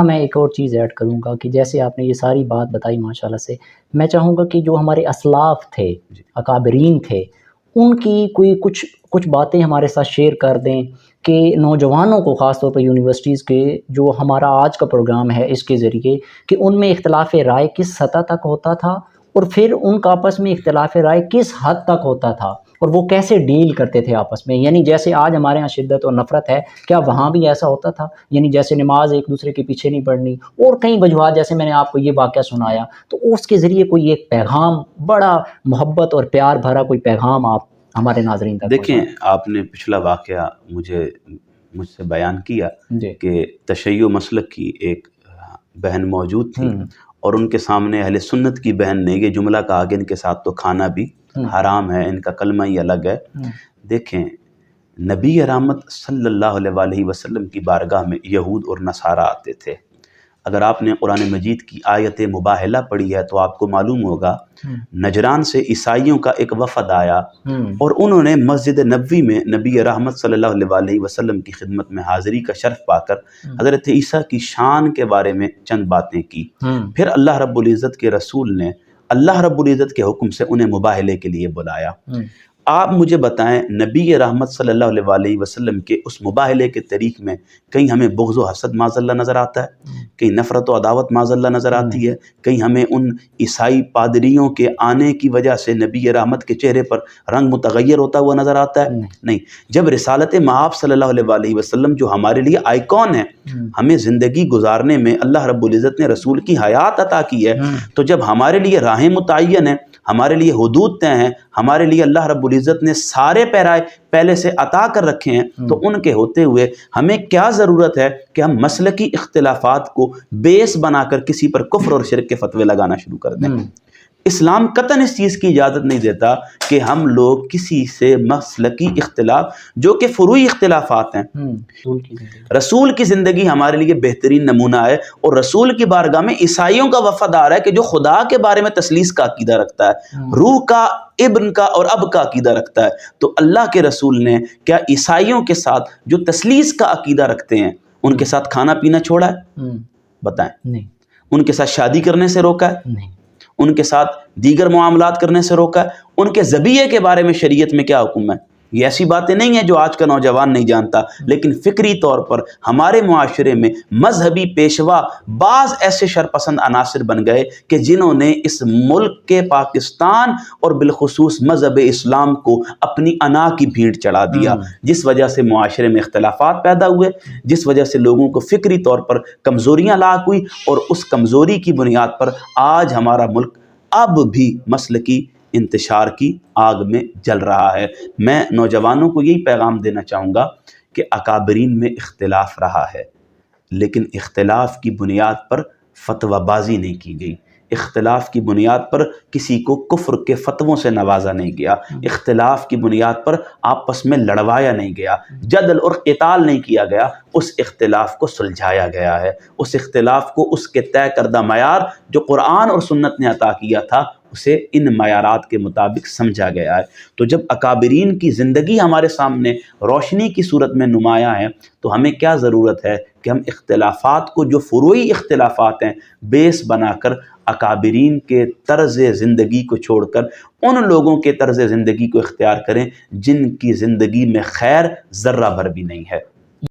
میں ایک اور چیز ایڈ کروں گا کہ جیسے آپ نے یہ ساری بات بتائی ماشاءاللہ سے، میں چاہوں گا کہ جو ہمارے اسلاف تھے، اکابرین تھے، ان کی کوئی کچھ باتیں ہمارے ساتھ شیئر کر دیں کہ نوجوانوں کو، خاص طور پر یونیورسٹیز کے، جو ہمارا آج کا پروگرام ہے اس کے ذریعے، کہ ان میں اختلاف رائے کس سطح تک ہوتا تھا اور پھر ان کا آپس میں اختلاف رائے کس حد تک ہوتا تھا اور وہ کیسے ڈیل کرتے تھے آپس میں. یعنی جیسے آج ہمارے ہاں شدت اور نفرت ہے، کیا وہاں بھی ایسا ہوتا تھا؟ یعنی جیسے نماز ایک دوسرے کے پیچھے نہیں پڑھنی اور کئی وجوہات، جیسے میں نے آپ کو یہ واقعہ سنایا، تو اس کے ذریعے کوئی ایک پیغام، بڑا محبت اور پیار بھرا کوئی پیغام آپ ہمارے ناظرین تک دیکھیں، آپ نے پچھلا واقعہ مجھ سے بیان کیا کہ تشیع مسلک کی ایک بہن موجود تھی اور ان کے سامنے اہل سنت کی بہن نے یہ جملہ کہا کہ ان کے ساتھ تو کھانا بھی حرام ہے، ان کا کلمہ ہی الگ ہے. دیکھیں، نبی رحمت صلی اللہ علیہ وآلہ وسلم کی بارگاہ میں یہود اور نصارہ آتے تھے. اگر آپ نے قرآن مجید کی آیت مباہلہ پڑھی ہے تو آپ کو معلوم ہوگا نجران سے عیسائیوں کا ایک وفد آیا اور انہوں نے مسجد نبوی میں نبی رحمت صلی اللہ علیہ وآلہ وسلم کی خدمت میں حاضری کا شرف پا کر حضرت عیسیٰ کی شان کے بارے میں چند باتیں کی. پھر اللہ رب العزت کے رسول نے اللہ رب العزت کے حکم سے انہیں مباہلے کے لیے بلایا. آپ مجھے بتائیں، نبی رحمت صلی اللہ علیہ وآلہ وسلم کے اس مباہلے کے طریق میں کہیں ہمیں بغض و حسد معاذ اللہ نظر آتا ہے؟ کہیں نفرت و عداوت معاذ اللہ نظر آتی ہے؟ کہیں ہمیں ان عیسائی پادریوں کے آنے کی وجہ سے نبی رحمت کے چہرے پر رنگ متغیر ہوتا ہوا نظر آتا ہے؟ نہیں. جب رسالت مآب صلی اللہ علیہ وآلہ وسلم جو ہمارے لیے آئیکن ہے، ہمیں زندگی گزارنے میں اللہ رب العزت نے رسول کی حیات عطا کی ہے، تو جب ہمارے لیے راہیں متعین ہیں، ہمارے لیے حدود طے ہیں، ہمارے لیے اللہ رب العزت نے سارے پیرائے پہلے سے عطا کر رکھے ہیں، تو ان کے ہوتے ہوئے ہمیں کیا ضرورت ہے کہ ہم مسلکی اختلافات کو بیس بنا کر کسی پر کفر اور شرک کے فتوے لگانا شروع کر دیں؟ اسلام قطعاً اس چیز کی اجازت نہیں دیتا کہ ہم لوگ کسی سے مسلکی اختلاف، جو کہ فروعی اختلافات ہیں. رسول کی زندگی ہمارے لیے بہترین نمونہ ہے، اور رسول کی بارگاہ میں عیسائیوں کا وفد آ رہا ہے کہ جو خدا کے بارے میں تثلیث کا عقیدہ رکھتا ہے، روح کا، ابن کا اور اب کا عقیدہ رکھتا ہے. تو اللہ کے رسول نے کیا عیسائیوں کے ساتھ جو تثلیث کا عقیدہ رکھتے ہیں ان کے ساتھ کھانا پینا چھوڑا ہے؟ بتائیں. نہیں. ان کے ساتھ شادی کرنے سے روکا ہے؟ نہیں. ان کے ساتھ دیگر معاملات کرنے سے روکا ہے؟ ان کے ذبیحے کے بارے میں شریعت میں کیا حکم ہے؟ یہ ایسی باتیں نہیں ہیں جو آج کا نوجوان نہیں جانتا، لیکن فکری طور پر ہمارے معاشرے میں مذہبی پیشوا بعض ایسے شرپسند عناصر بن گئے کہ جنہوں نے اس ملک کے پاکستان اور بالخصوص مذہب اسلام کو اپنی انا کی بھیڑ چڑھا دیا، جس وجہ سے معاشرے میں اختلافات پیدا ہوئے، جس وجہ سے لوگوں کو فکری طور پر کمزوریاں لاحق ہوئی، اور اس کمزوری کی بنیاد پر آج ہمارا ملک اب بھی مسلکی انتشار کی آگ میں جل رہا ہے. میں نوجوانوں کو یہی پیغام دینا چاہوں گا کہ اکابرین میں اختلاف رہا ہے، لیکن اختلاف کی بنیاد پر فتویٰ بازی نہیں کی گئی، اختلاف کی بنیاد پر کسی کو کفر کے فتووں سے نوازا نہیں گیا، اختلاف کی بنیاد پر آپس میں لڑوایا نہیں گیا، جدل اور قتال نہیں کیا گیا، اس اختلاف کو سلجھایا گیا ہے، اس اختلاف کو اس کے طے کردہ معیار جو قرآن اور سنت نے عطا کیا تھا اسے ان معیارات کے مطابق سمجھا گیا ہے. تو جب اکابرین کی زندگی ہمارے سامنے روشنی کی صورت میں نمایاں ہے تو ہمیں کیا ضرورت ہے کہ ہم اختلافات کو، جو فروعی اختلافات ہیں، بیس بنا کر اکابرین کے طرز زندگی کو چھوڑ کر ان لوگوں کے طرز زندگی کو اختیار کریں جن کی زندگی میں خیر ذرہ بھر بھی نہیں ہے.